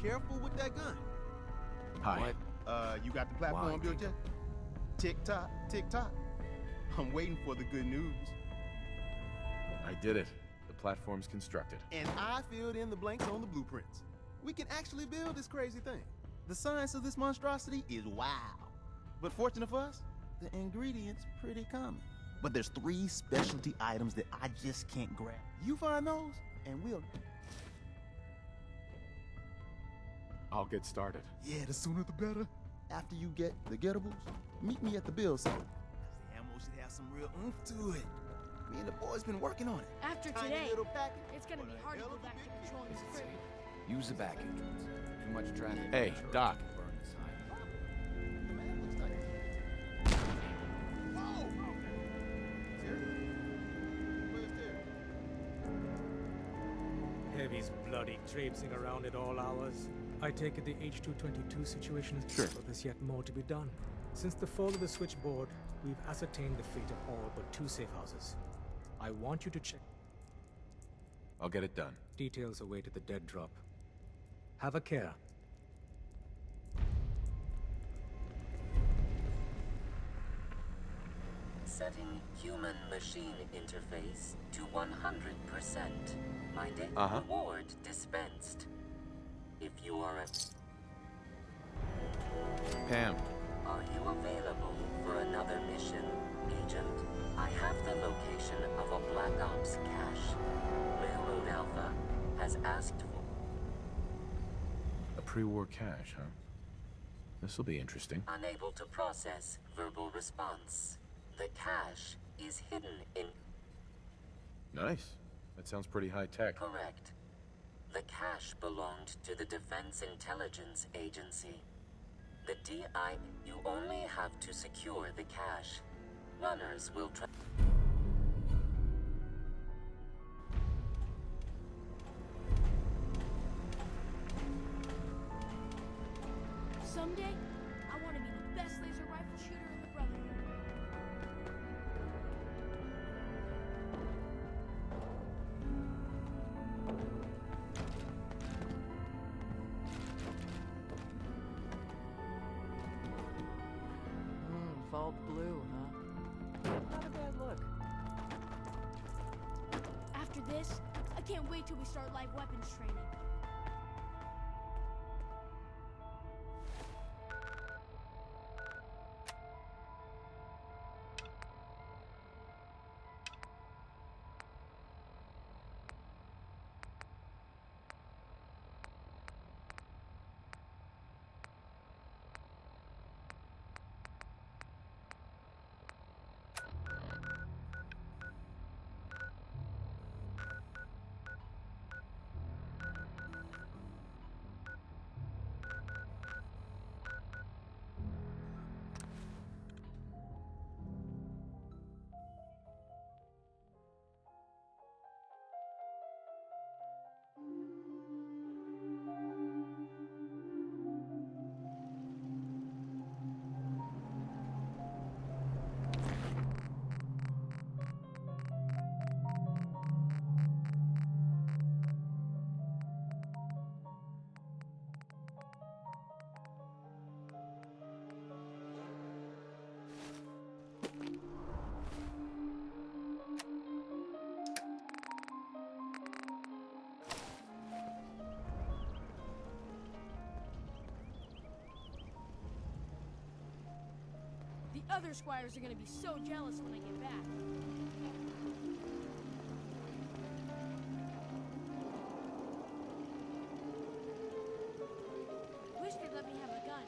careful with that gun. Hi. What? You got the platform Why, built yet? Tick tock, tick tock. I'm waiting for the good news. I did it. The platform's constructed. And I filled in the blanks on the blueprints. We can actually build this crazy thing. The science of this monstrosity is wow. But fortunate for us, the ingredients pretty common. But there's 3 specialty items that I just can't grab. You find those, and we'll... I'll get started. Yeah, the sooner the better. After you get the getables, meet me at the build site. The ammo should have some real oomph to it. Me and the boys been working on it. After Tiny today, little package, it's gonna but be a hard to hell go of a back big to deal. controlling the script. Use the back entrance. Too much traffic. Hey, Doc. Burn this highway. The man looks like... Whoa! Terry? Where's Terry? Heavy's bloody traipsing around at all hours. I take it the H-222 situation is Sure. but there's yet more to be done. Since the fall of the switchboard, we've ascertained the fate of all but 2 safe houses. I want you to check. I'll get it done. Details await at the dead drop. Have a care. Setting human-machine interface to 100%. My daily reward dispensed. If you are at... Pam. Are you available for another mission, Agent? I have the location of a Black Ops cache. Railroad Alpha has asked for... A pre-war cache, huh? This'll be interesting. Unable to process verbal response. The cache is hidden in... Nice. That sounds pretty high-tech. Correct. The cache belonged to the Defense Intelligence Agency. The DI... You only have to secure the cache. Runners will try... Someday, I want to be the best laser rifle shooter in the Brotherhood. Vault blue, huh? Not a bad look. After this, I can't wait till we start live weapons training. The other squires are gonna be so jealous when I get back. Wish they'd let me have a gun.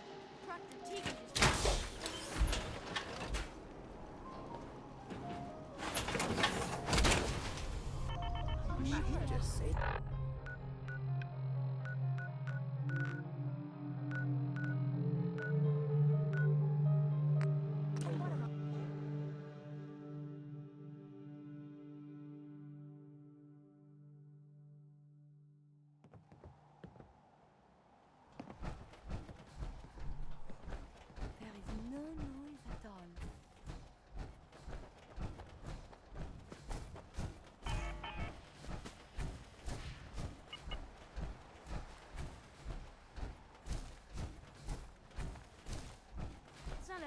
Proctor T could just... You just say...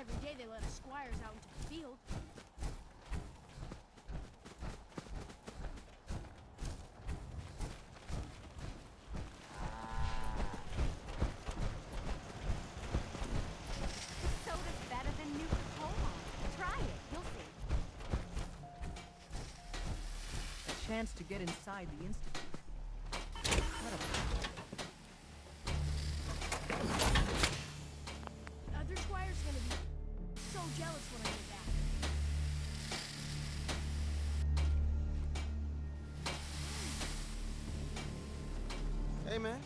every day they let us squires out into the field. Soda's better than Nuka-Cola. Try it, you'll see. A chance to get inside the Institute. Incredible. The other squire's gonna be so jealous when I get back. Hey, man.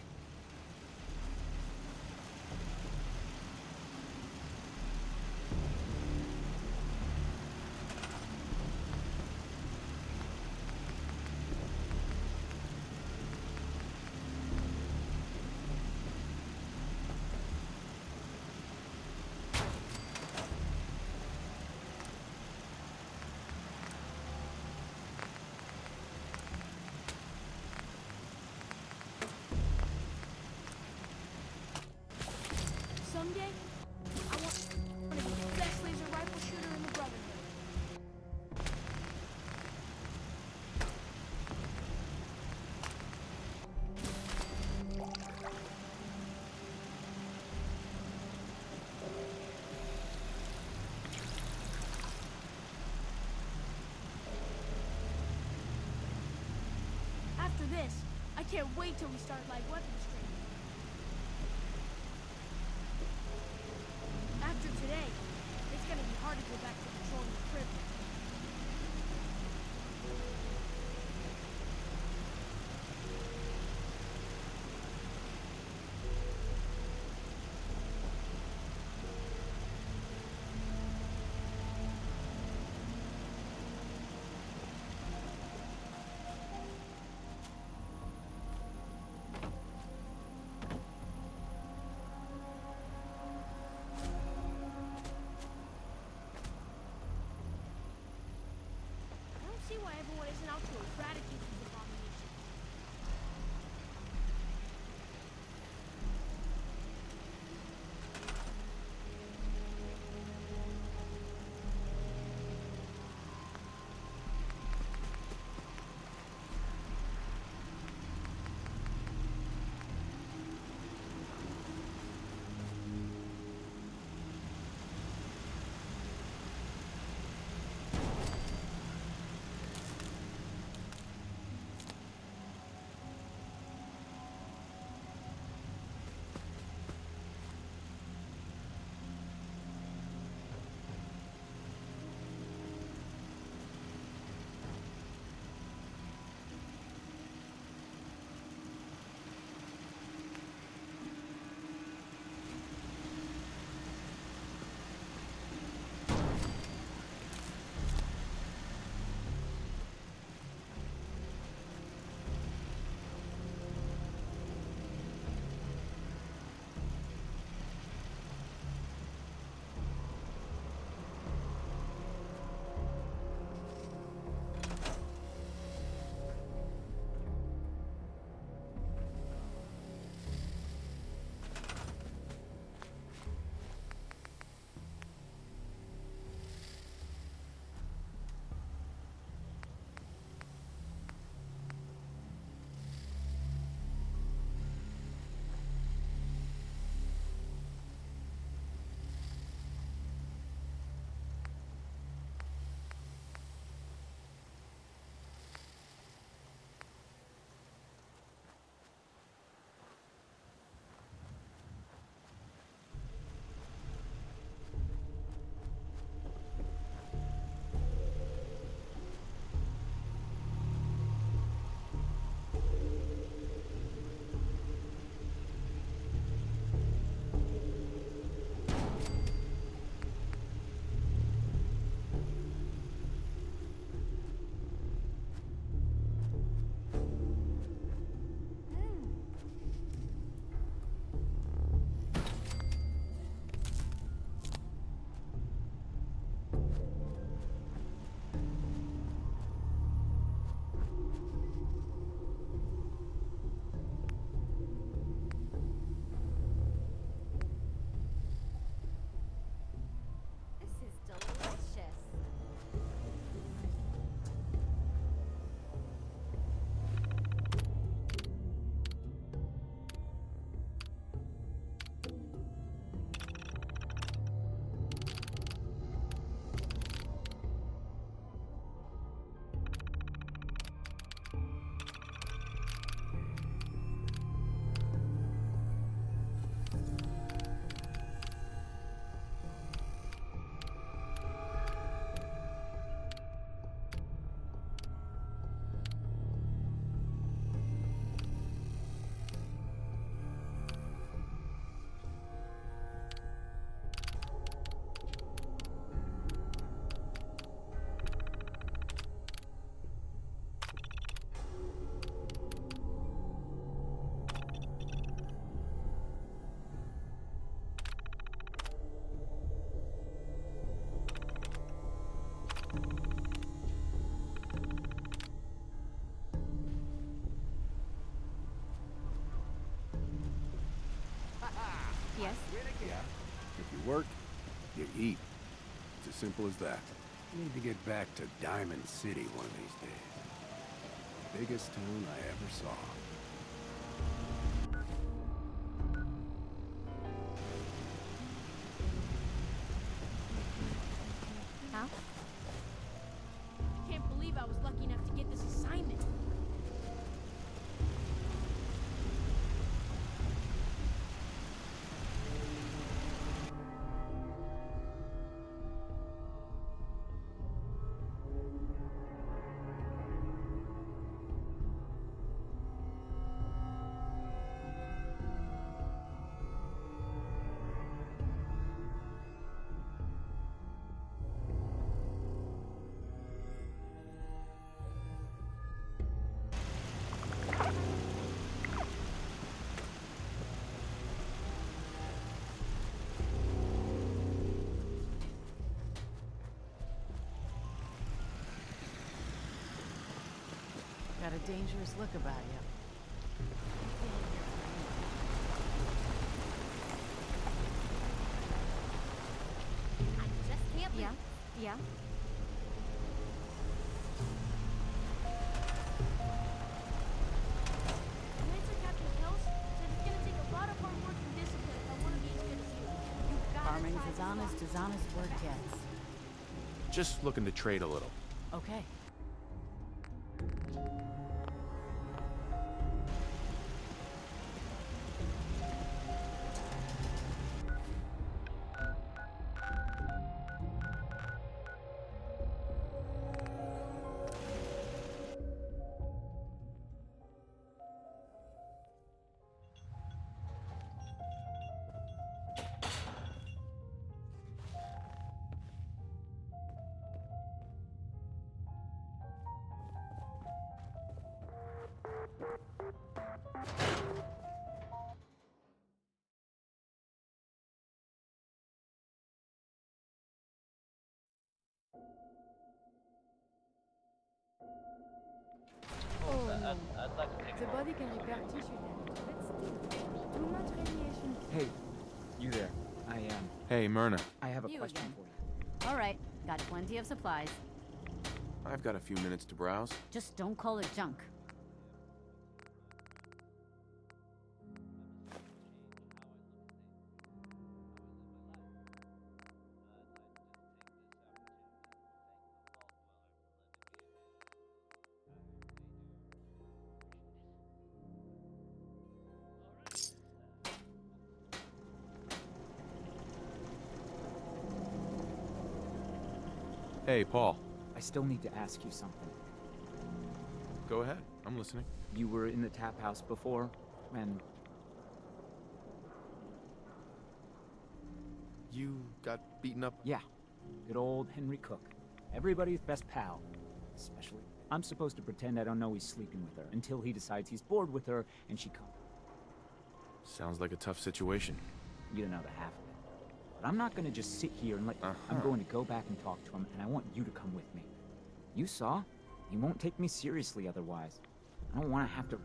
Someday, I want to be the best laser rifle shooter in the Brotherhood. After this, I can't wait till we start light weapons training. After today, it's gonna be hard to go back to patrolling the prison. I don't see why everyone isn't out to eradicate these abominations. Yeah. If you work, you eat. It's as simple as that. Need to get back to Diamond City one of these days. Biggest town I ever saw. Huh? Can't believe I was lucky enough to get this assignment. Got a dangerous look about you. I just can't leave. Yeah? Lancer Captain Kells said it's gonna take a lot of hard work and discipline if I want to be as good as you. You've got Farming's as honest work gets. Just looking to trade a little. Okay. Oh no. The body can repair tissue damage, but still, too much radiation. Hey, you there. Hey, Myrna. I have a You question again. for you. All right, got plenty of supplies. I've got a few minutes to browse. Just don't call it junk. Hey, Paul. I still need to ask you something. Go ahead. I'm listening. You were in the tap house before, and You got beaten up? yeah, good old Henry Cook. Everybody's best pal. Especially, I'm supposed to pretend I don't know he's sleeping with her until he decides he's bored with her and she comes. Sounds like a tough situation. You don't know the half of it. But I'm not gonna just sit here and let you. I'm going to go back and talk to him, and I want you to come with me. You saw? He won't take me seriously otherwise. I don't want to have to.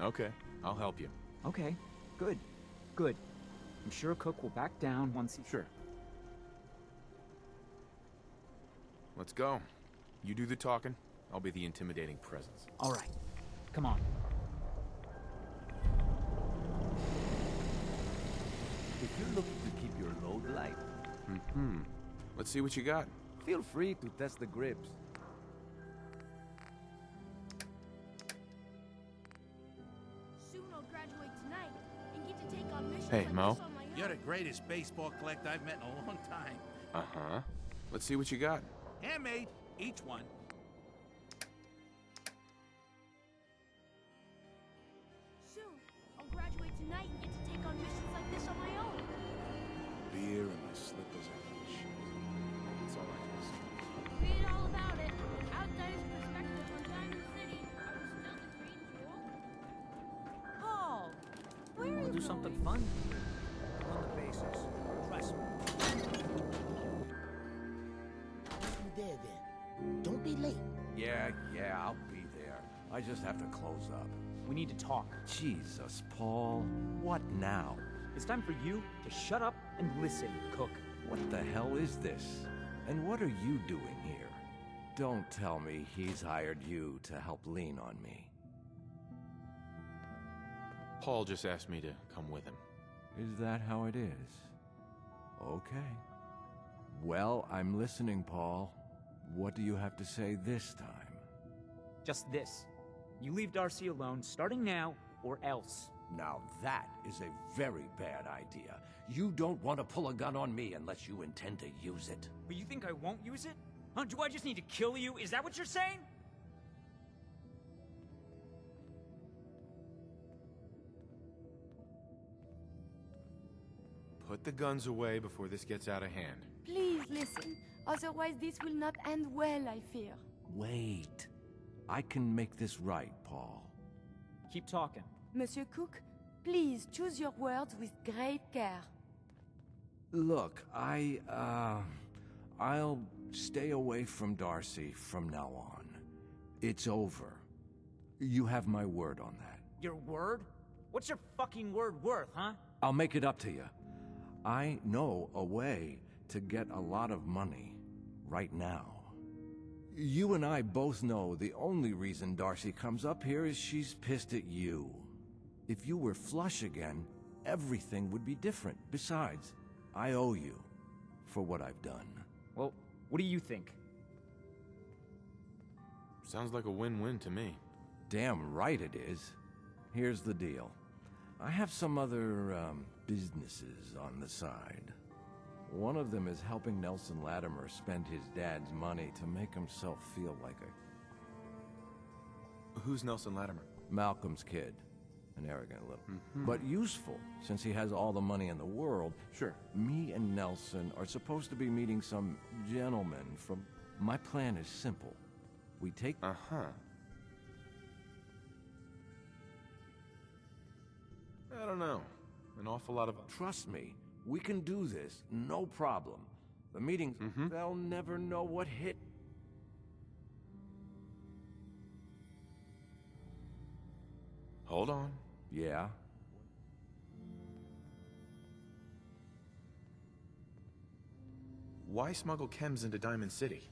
Okay, I'll help you. Okay, good, good. I'm sure Cook will back down once he. Sure. Let's go. You do the talking. I'll be the intimidating presence. All right, come on. If you're looking to keep your load light, Let's see what you got. feel free to test the grips. Soon I'll graduate tonight and get to take on missions Hey, like Mo. this on my own. You're the greatest baseball collector I've met in a long time. Uh-huh. Let's see what you got. Handmade, each one. Soon I'll graduate tonight and get to take on missions like this on my own. Beer and my slippers after the show. That's all I can say. Read all about it. Outsider's perspective on Diamond City. I was still the green jewel. Paul, where are Wanna you do something going? fun? On the basis. Trust me. You there then? Don't be late. Yeah, I'll be there. I just have to close up. We need to talk. Jesus, Paul. What now? It's time for you to shut up and listen, Cook. What the hell is this? And what are you doing here? Don't tell me he's hired you to help lean on me. Paul just asked me to come with him. Is that how it is? Okay. Well, I'm listening, Paul. What do you have to say this time? Just this. You leave Darcy alone, starting now, or else. Now that is a very bad idea. You don't want to pull a gun on me unless you intend to use it. But you think I won't use it? Huh? Do I just need to kill you? Is that what you're saying? Put the guns away before this gets out of hand. Please listen. Otherwise, this will not end well, I fear. Wait. I can make this right, Paul. Keep talking. Monsieur Cook, please choose your words with great care. Look, I'll stay away from Darcy from now on. It's over. You have my word on that. Your word? What's your fucking word worth, huh? I'll make it up to you. I know a way to get a lot of money right now. You and I both know the only reason Darcy comes up here is she's pissed at you. If you were flush again, everything would be different. Besides, I owe you for what I've done. Well, what do you think? Sounds like a win-win to me. Damn right it is. Here's the deal. I have some other, businesses on the side. One of them is helping Nelson Latimer spend his dad's money to make himself feel like a... Who's Nelson Latimer? Malcolm's kid. An arrogant little... But useful, since he has all the money in the world. Sure. Me and Nelson are supposed to be meeting some gentleman from... My plan is simple. We take... Uh-huh. I don't know. An awful lot of... Trust me, we can do this, no problem. The meetings, they'll never know what hit... Hold on. Yeah? Why smuggle chems into Diamond City?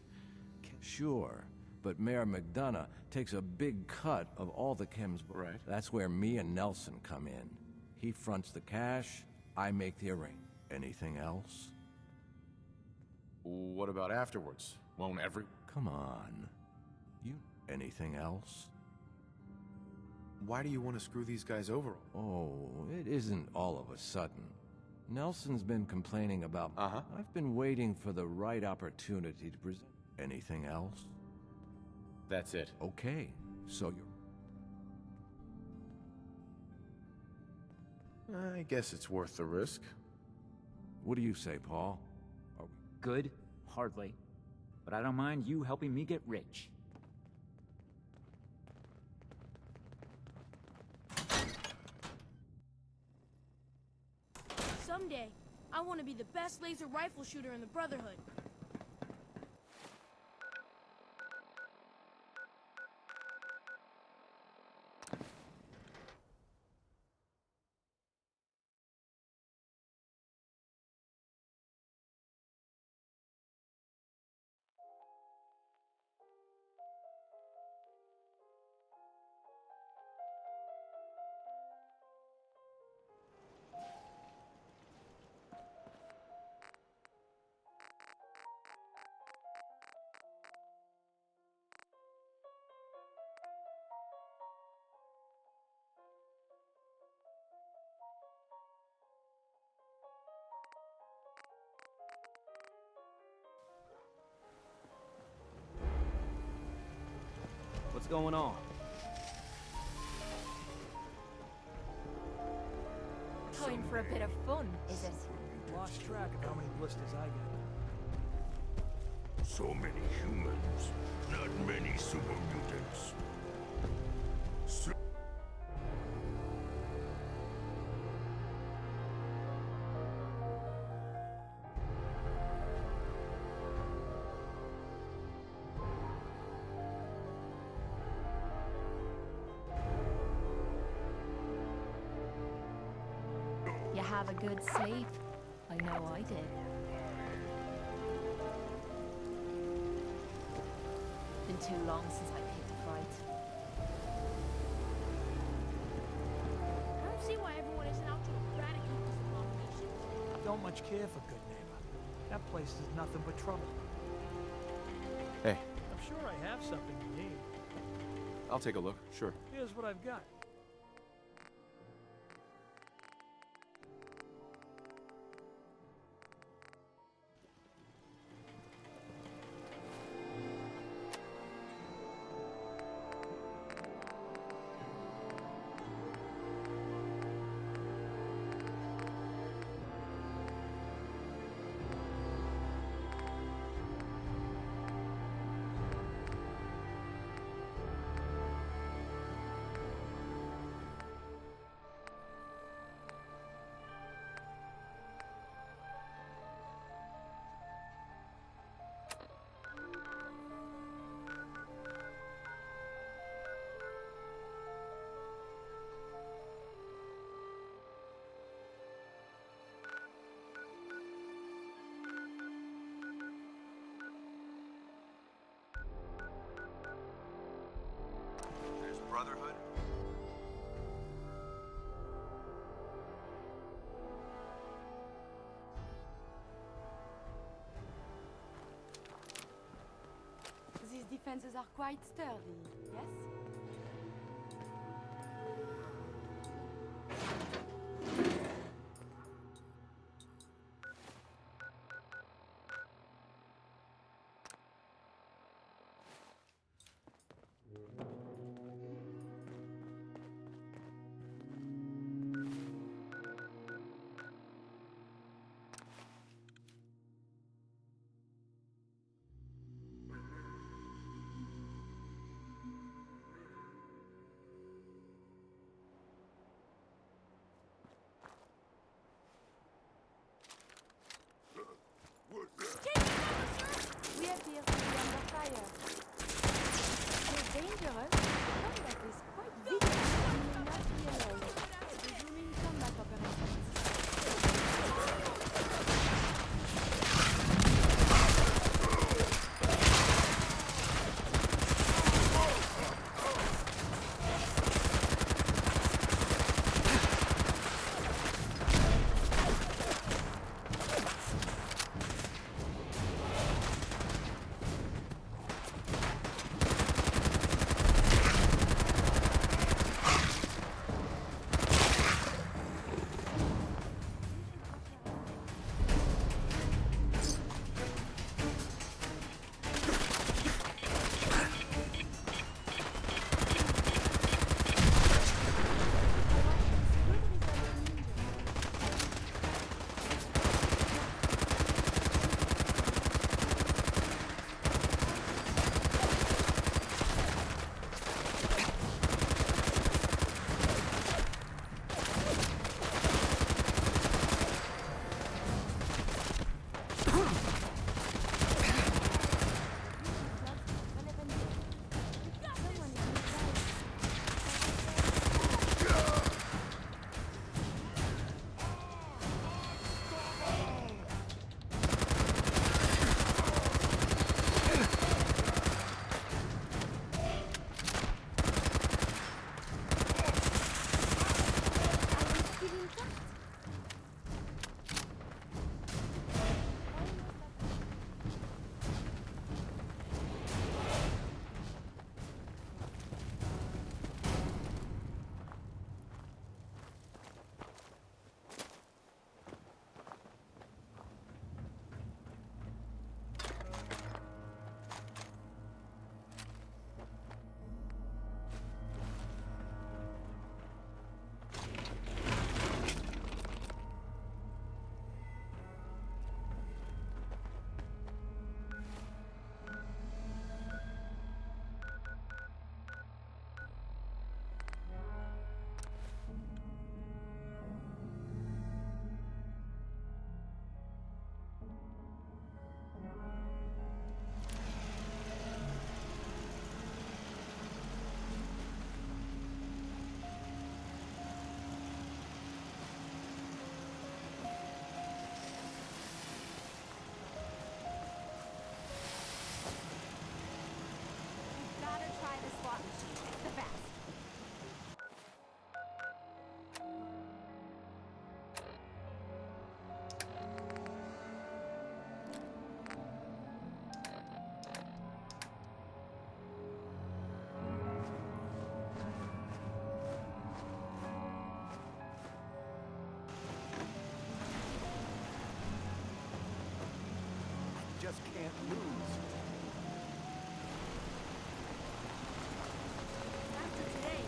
Sure, but Mayor McDonough takes a big cut of all the chems. Right. That's where me and Nelson come in. He fronts the cash, I make the arrangement. Anything else? What about afterwards? Won't every... Come on. You... Anything else? Why do you want to screw these guys over? Oh, it isn't all of a sudden. Nelson's been complaining about... I've been waiting for the right opportunity to present... Anything else? That's it. Okay, so you're... I guess it's worth the risk. What do you say, Paul? Are we... Good? Hardly. But I don't mind you helping me get rich. Someday, I want to be the best laser rifle shooter in the Brotherhood. What's going on? Time for a bit of fun, is it? Lost track of how many blisters I get. So many humans, not many super mutants. You have a good sleep. I know I did. Been too long since I picked a fight. I don't see why everyone isn't out to eradicate these abominations. Don't much care for Good Neighbor. That place is nothing but trouble. Hey, I'm sure I have something you need. I'll take a look, sure. Here's what I've got. There's Brotherhood. These defenses are quite sturdy, yes? just can't lose. After today,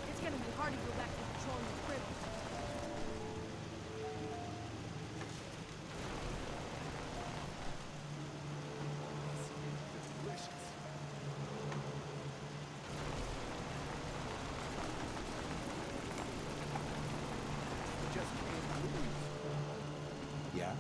it's gonna be hard to go back to controlling the crib. Delicious. Just can't lose. Yeah?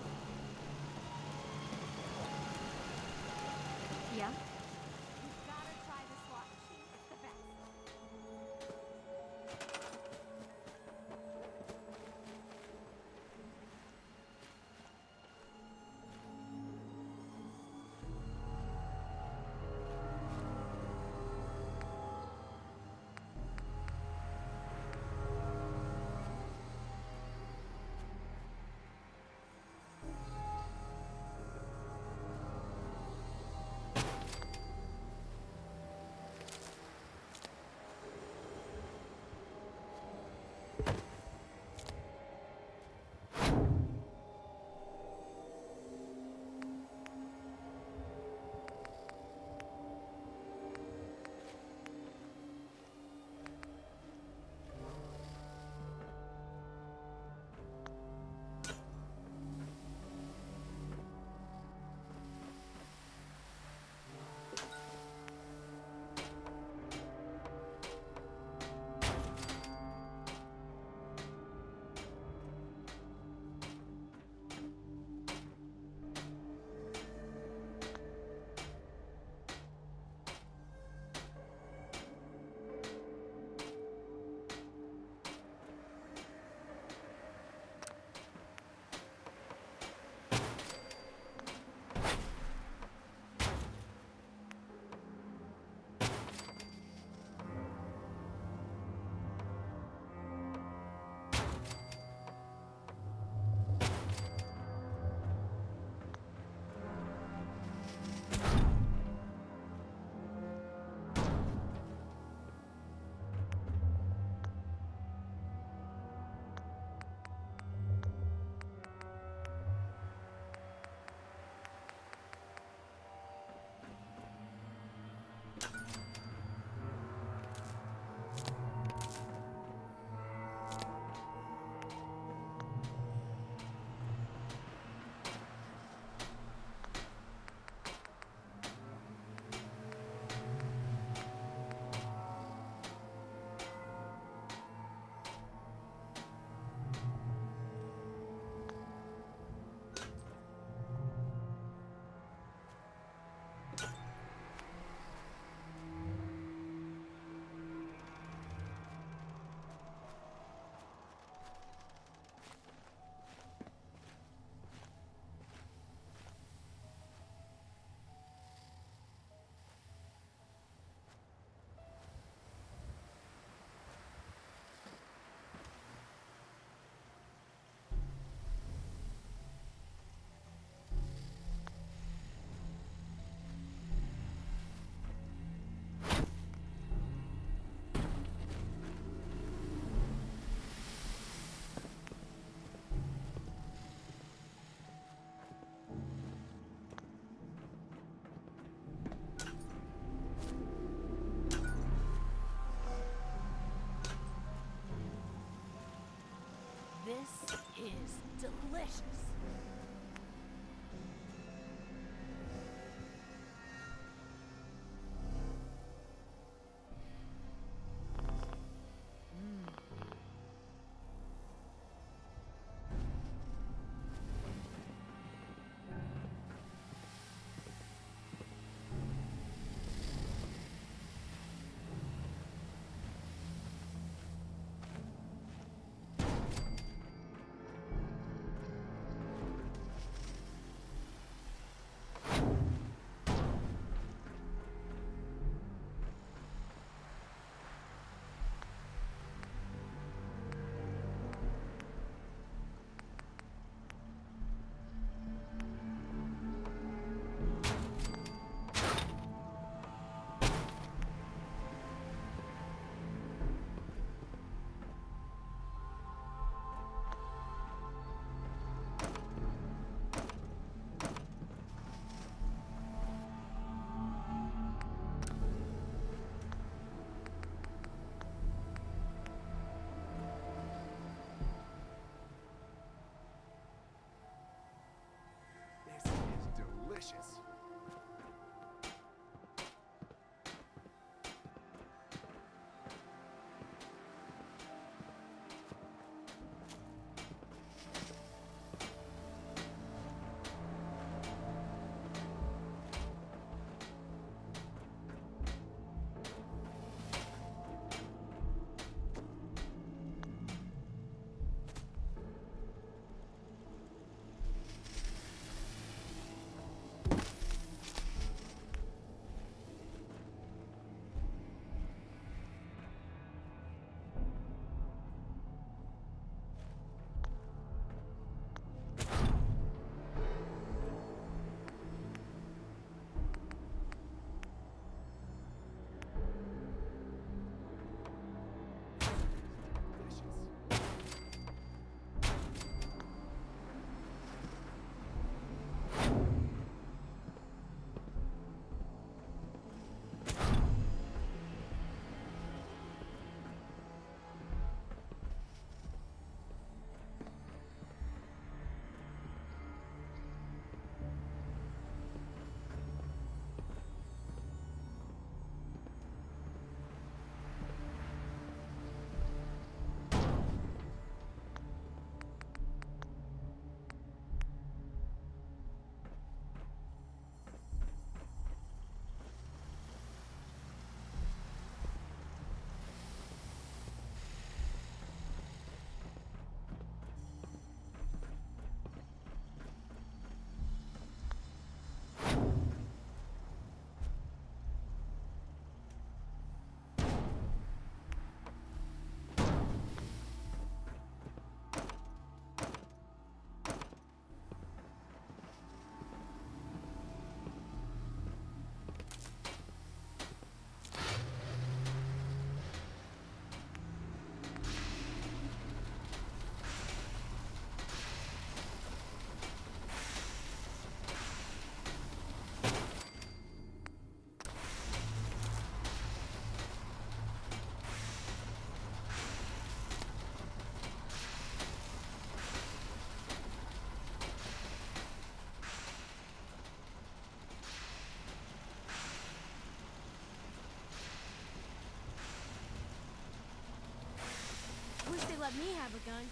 let me have a gun.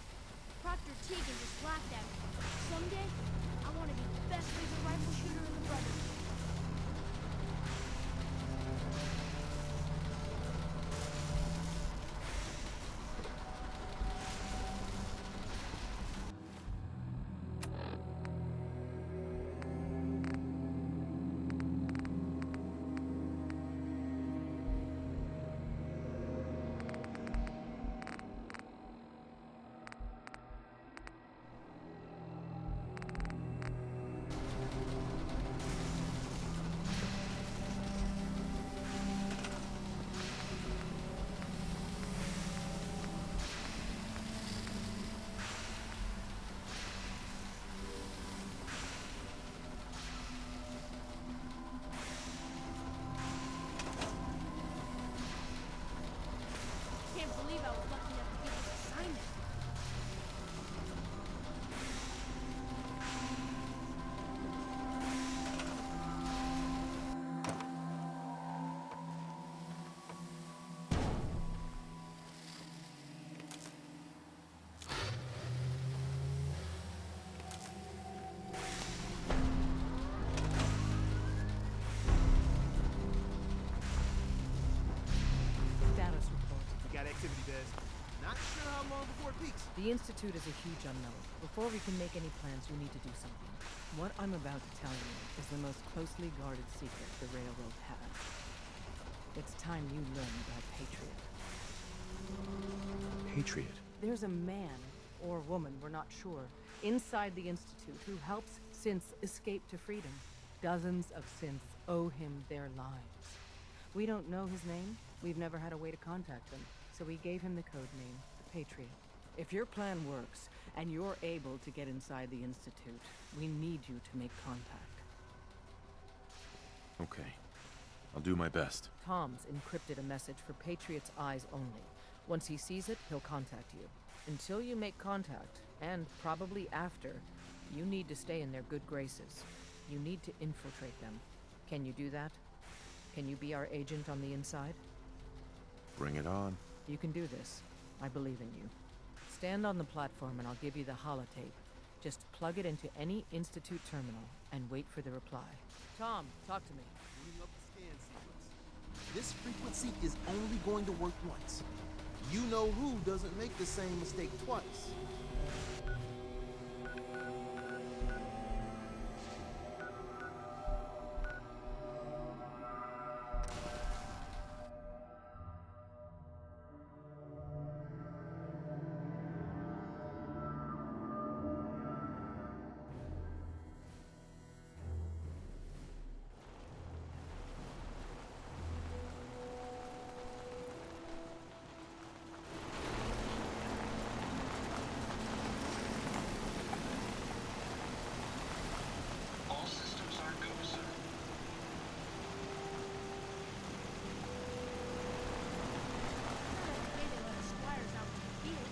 Proctor Tegan just laughed at me. Someday, I want to be the best laser rifle shooter in the Brotherhood. Can't believe I was lucky enough to get this assignment. Status report. We got activity, Des. Not sure how long before it peaks. The Institute is a huge unknown. Before we can make any plans, you need to do something. What I'm about to tell you is the most closely guarded secret the Railroad has. It's time you learned about Patriot. Patriot? There's a man, or woman, we're not sure, inside the Institute who helps synths escape to freedom. Dozens of synths owe him their lives. We don't know his name. We've never had a way to contact him, so we gave him the code name, the Patriot. If your plan works, and you're able to get inside the Institute, we need you to make contact. Okay. I'll do my best. Tom's encrypted a message for Patriot's eyes only. Once he sees it, he'll contact you. Until you make contact, and probably after, you need to stay in their good graces. You need to infiltrate them. Can you do that? Can you be our agent on the inside? Bring it on. You can do this. I believe in you. Stand on the platform and I'll give you the holotape. Just plug it into any Institute terminal and wait for the reply. Tom, talk to me. Bring up the scan sequence. This frequency is only going to work once. You know who doesn't make the same mistake twice. All systems are go, sir. They let us squires out in the field.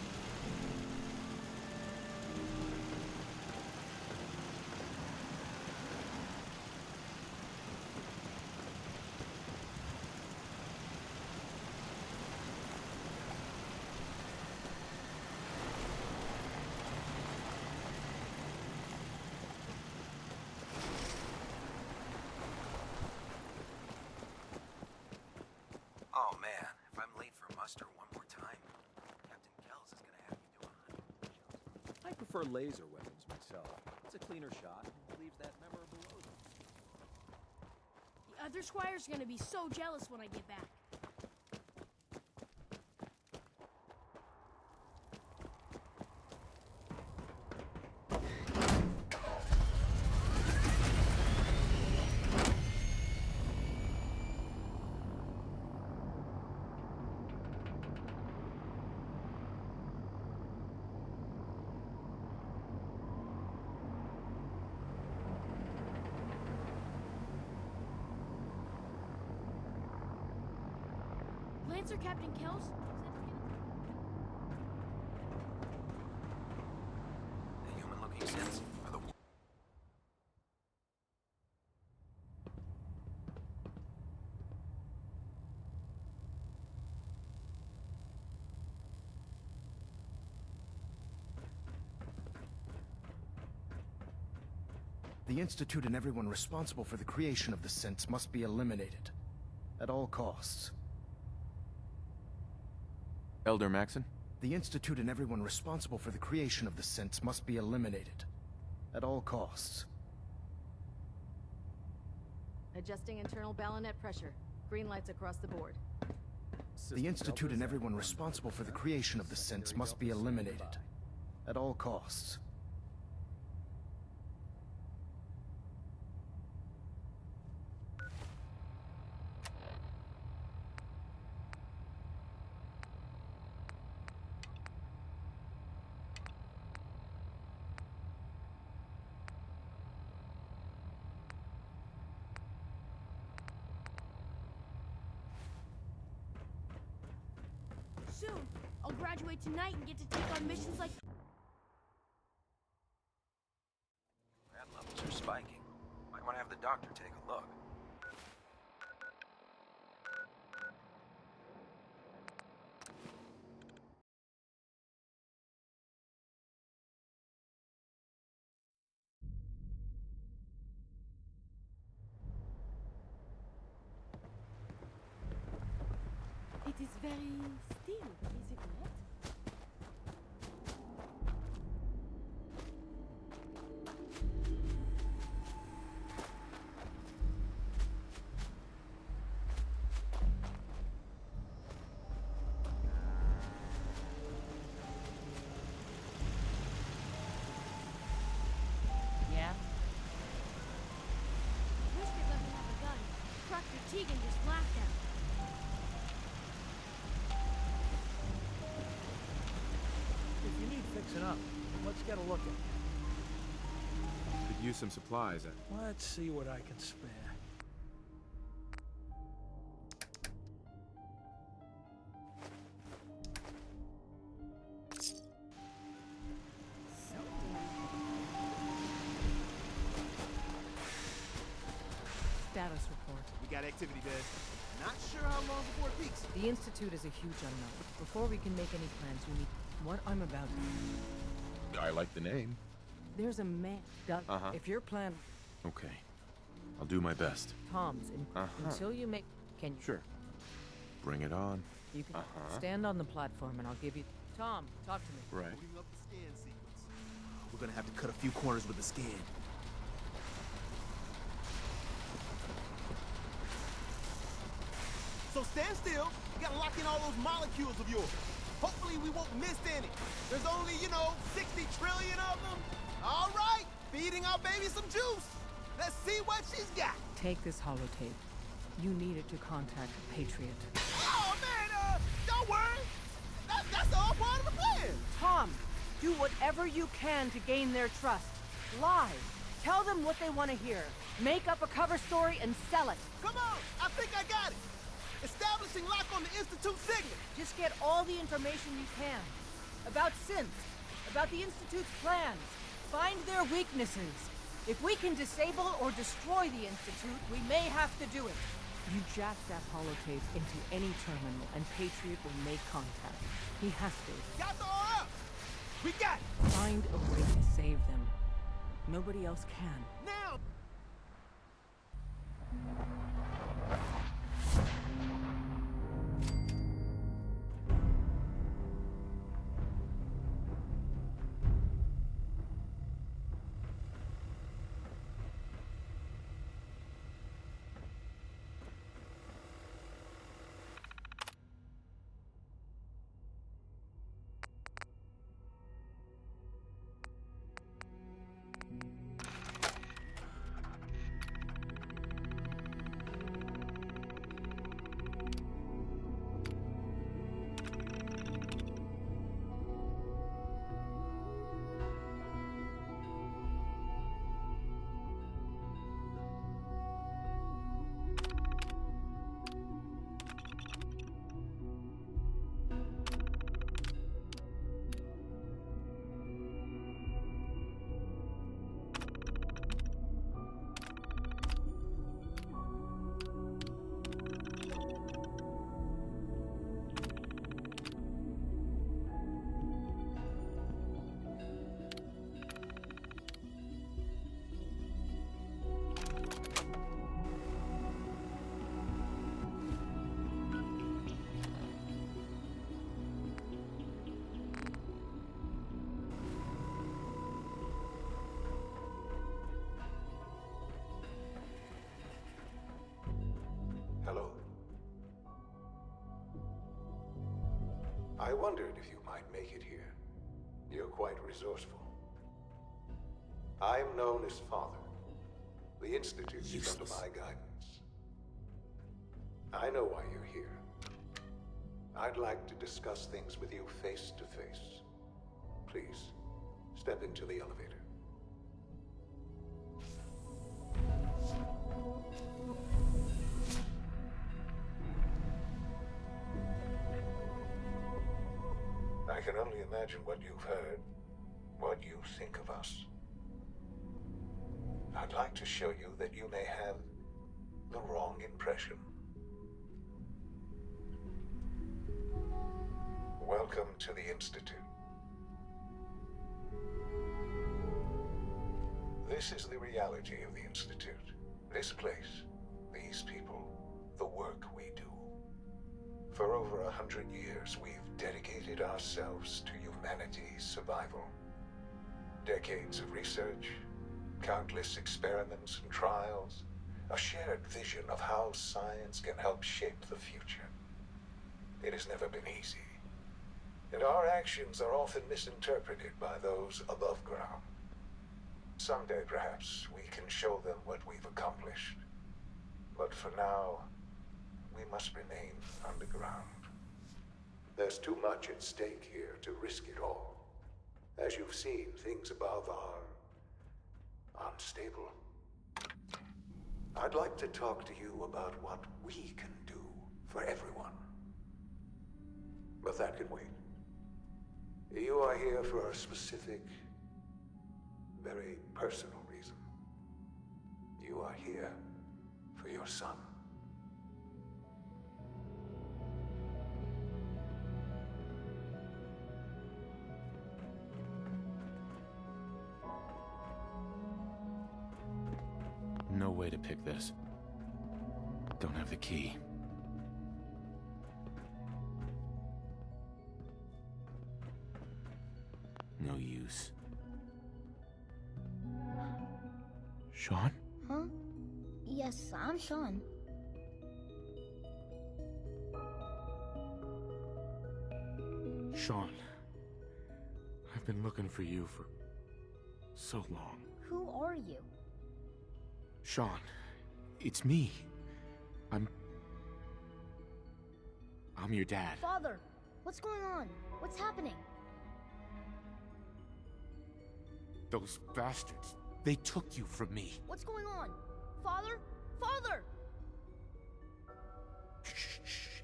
Oh man, if I'm late for muster one more time, Captain Kells is gonna have me do 100 push-ups. I prefer laser weapons myself. It's a cleaner shot and leaves that memorable odor. The other squires are gonna be so jealous when I get back. Lancer Captain Kells said The human-looking synths are the The Institute and everyone responsible for the creation of the synths must be eliminated. At all costs. Elder Maxon? The Institute and everyone responsible for the creation of the synths must be eliminated. At all costs. Adjusting internal bayonet pressure. Green lights across the board. The Institute and everyone responsible for the creation of the synths must be eliminated. At all costs. Soon, I'll graduate tonight and get to take on missions like... Rat levels are spiking. Might want to have the doctor take a look. It is very still, is it not? Yeah? Wish they'd let me have a gun. Proctor Tegan just laughed at me. If you need fixing up, let's get a look at it. Could use some supplies. Let's see what I can spare. Status report. We got activity, Dad. Not sure how long before it peaks. The Institute is a huge unknown. Before we can make any plans, we need what I'm about. I like the name. There's a man, Doug. If your plan, Okay. I'll do my best. Tom's, until you make, can you? Sure. Bring it on. You can stand on the platform, and I'll give you. Tom, talk to me. Right. Loading up the scan sequence. We're gonna have to cut a few corners with the scan. So stand still. You gotta lock in all those molecules of yours. Hopefully we won't miss any. There's only, 60 trillion of them. All right, feeding our baby some juice. Let's see what she's got. Take this holotape. You need it to contact Patriot. Oh, man, don't worry. That's all part of the plan. Tom, do whatever you can to gain their trust. Lie. Tell them what they want to hear. Make up a cover story and sell it. Come on, I think I got it. Establishing lock on the Institute signal. Just get all the information you can. About synths. About the Institute's plans. Find their weaknesses. If we can disable or destroy the Institute, we may have to do it. You jack that holotape into any terminal, and Patriot will make contact. He has to. Got the aura! We got it! Find a way to save them. Nobody else can. Now! wondered if you might make it here. You're quite resourceful. I'm known as Father. The Institute is under my guidance. I know why you're here. I'd like to discuss things with you face to face. Please, step into the elevator. I can only imagine what you've heard, what you think of us. I'd like to show you that you may have the wrong impression. Welcome to the Institute. This is the reality of the Institute. This place, these people, the work we do. For over 100 years, we've dedicated ourselves to humanity's survival. Decades of research, countless experiments and trials, a shared vision of how science can help shape the future. It has never been easy, and our actions are often misinterpreted by those above ground. Someday, perhaps, we can show them what we've accomplished. But for now, we must remain underground. There's too much at stake here to risk it all. As you've seen, things above are unstable. I'd like to talk to you about what we can do for everyone. But that can wait. You are here for a specific, very personal reason. You are here for your son. No way to pick this. Don't have the key. No use. Sean? Huh? Yes, I'm Sean. Sean, I've been looking for you for so long. Who are you? Sean, it's me. I'm your dad. Father, what's going on? What's happening? Those bastards, they took you from me. What's going on? Father? Father! Shh.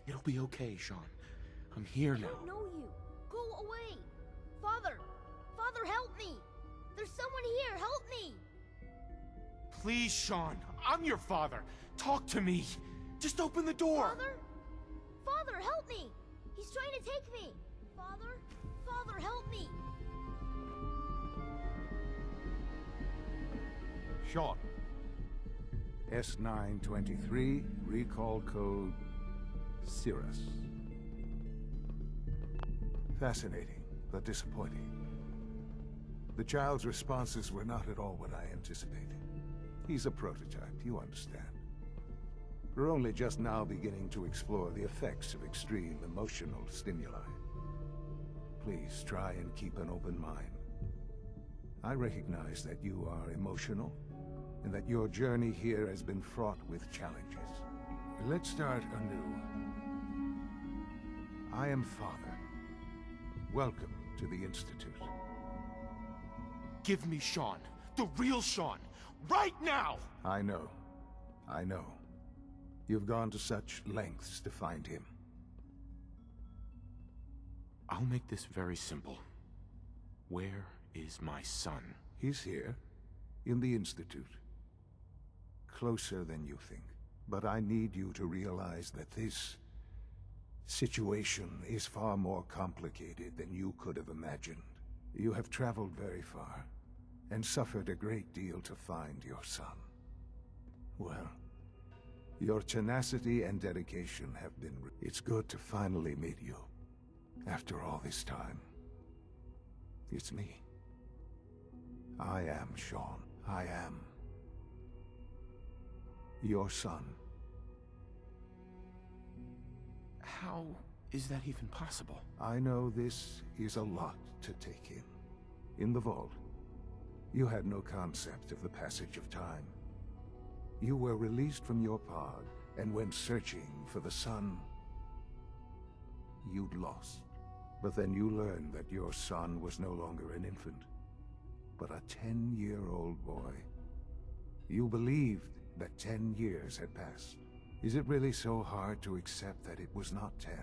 It'll be okay, Sean. I'm here now. I don't know you. Go away. Father! Father, help me! There's someone here, help me! Please, Sean. I'm your father. Talk to me. Just open the door. Father? Father, help me! He's trying to take me! Father? Father, help me! Sean. S923, recall code Cirrus. Fascinating, but disappointing. The child's responses were not at all what I anticipated. He's a prototype, you understand. We're only just now beginning to explore the effects of extreme emotional stimuli. Please try and keep an open mind. I recognize that you are emotional, and that your journey here has been fraught with challenges. Let's start anew. I am Father. Welcome to the Institute. Give me Sean. The real Sean. Right now! I know. You've gone to such lengths to find him. I'll make this very simple. Where is my son? He's here, in the Institute. Closer than you think. But I need you to realize that this situation is far more complicated than you could have imagined. You have traveled very far, and suffered a great deal to find your son. Well, your tenacity and dedication have been... It's good to finally meet you, after all this time. It's me. I am Sean. I am your son. How is that even possible? I know this is a lot to take in. In the vault, you had no concept of the passage of time. You were released from your pod and went searching for the sun you'd lost. But then you learned that your son was no longer an infant, but a 10-year-old boy. You believed that 10 years had passed. Is it really so hard to accept that it was not 10,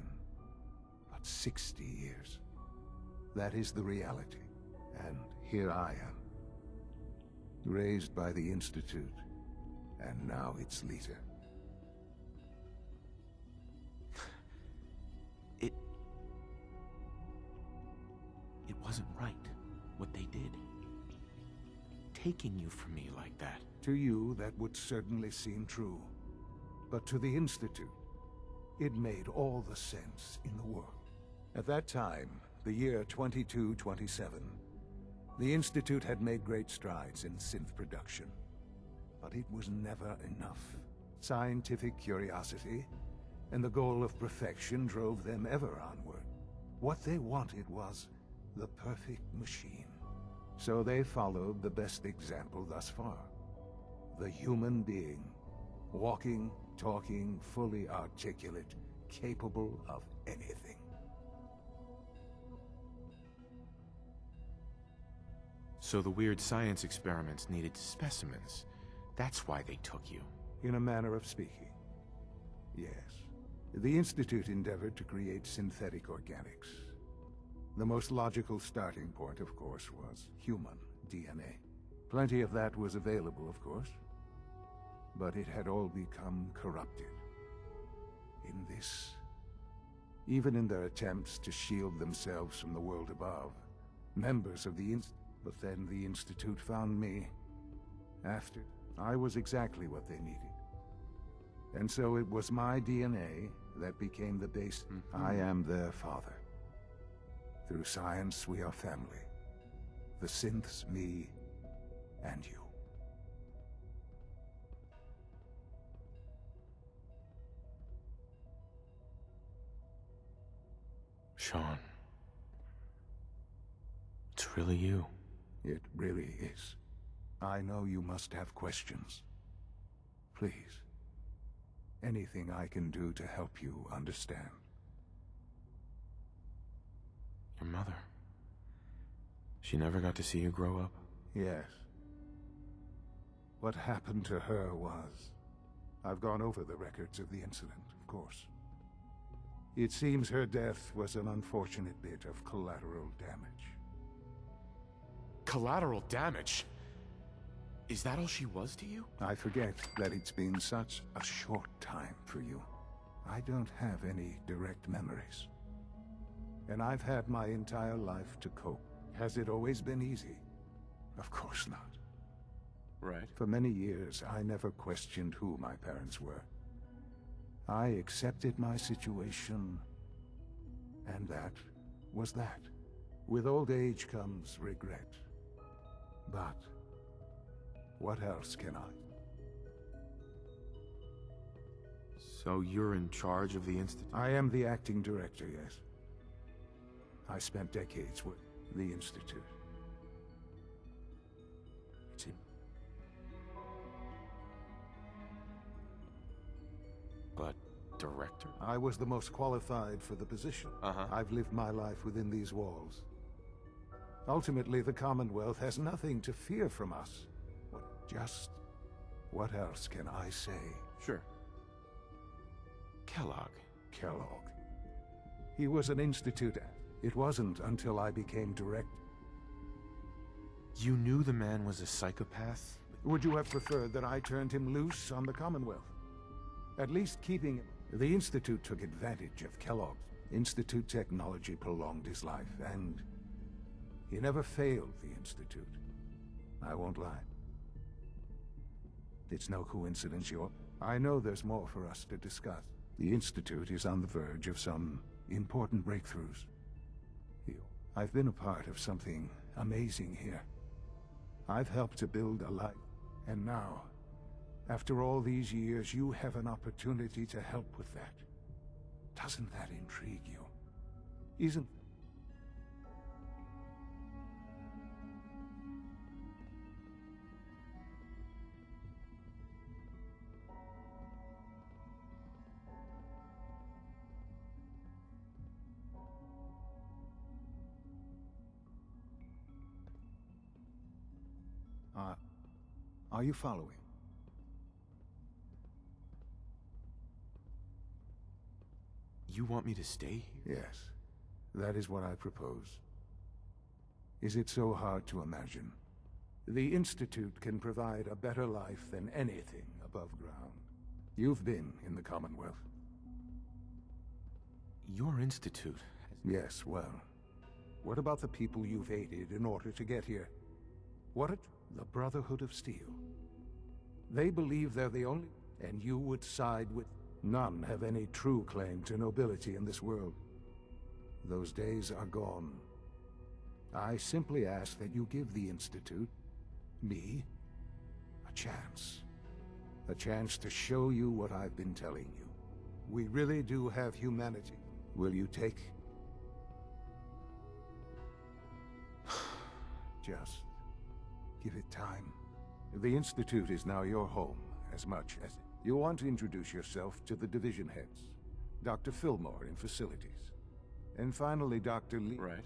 but 60 years? That is the reality. And here I am, raised by the Institute, and now its leader. It wasn't right, what they did. Taking you from me like that. To you, that would certainly seem true. But to the Institute, it made all the sense in the world. At that time, the year 2227, the Institute had made great strides in synth production. But it was never enough. Scientific curiosity and the goal of perfection drove them ever onward. What they wanted was the perfect machine. So they followed the best example thus far. The human being. Walking, talking, fully articulate, capable of anything. So the weird science experiments needed specimens. That's why they took you. In a manner of speaking, yes. The Institute endeavored to create synthetic organics. The most logical starting point, of course, was human DNA. Plenty of that was available, of course. But it had all become corrupted. In this, even in their attempts to shield themselves from the world above, members of the But then the Institute found me. After, I was exactly what they needed. And so it was my DNA that became the base. I am their father. Through science, we are family. The synths, me, and you. Sean. It's really you. It really is. I know you must have questions. Please. Anything I can do to help you understand. Your mother. She never got to see you grow up? Yes. What happened to her was... I've gone over the records of the incident, of course. It seems her death was an unfortunate bit of collateral damage. Collateral damage? Is that all she was to you? I forget that it's been such a short time for you. I don't have any direct memories. And I've had my entire life to cope. Has it always been easy? Of course not. Right. For many years, I never questioned who my parents were. I accepted my situation, and that was that. With old age comes regret. But what else can I? So you're in charge of the Institute? I am the acting director, yes. I spent decades with the Institute. It's in... But director? I was the most qualified for the position. I've lived my life within these walls. Ultimately, the Commonwealth has nothing to fear from us. What else can I say? Sure. Kellogg. Kellogg. He was an Institute. It wasn't until I became director. You knew the man was a psychopath? Would you have preferred that I turned him loose on the Commonwealth? At least keeping him... The Institute took advantage of Kellogg. Institute technology prolonged his life, and... he never failed the Institute. I won't lie. It's no coincidence I know there's more for us to discuss. The Institute is on the verge of some important breakthroughs. I've been a part of something amazing here. I've helped to build a life. And now, after all these years, you have an opportunity to help with that. Doesn't that intrigue you? Isn't... Are you following? You want me to stay here? Yes, that is what I propose. Is it so hard to imagine? The Institute can provide a better life than anything above ground. You've been in the Commonwealth. Your institute... Yes, well, what about the people you've aided in order to get here? What? The Brotherhood of Steel. They believe they're the only... And you would side with... None have any true claim to nobility in this world. Those days are gone. I simply ask that you give the Institute, me, a chance. A chance to show you what I've been telling you. We really do have humanity. Will you take... Just give it time. The Institute is now your home, as much as... You want to introduce yourself to the division heads. Dr. Fillmore in facilities. And finally, Dr. Lee... Right.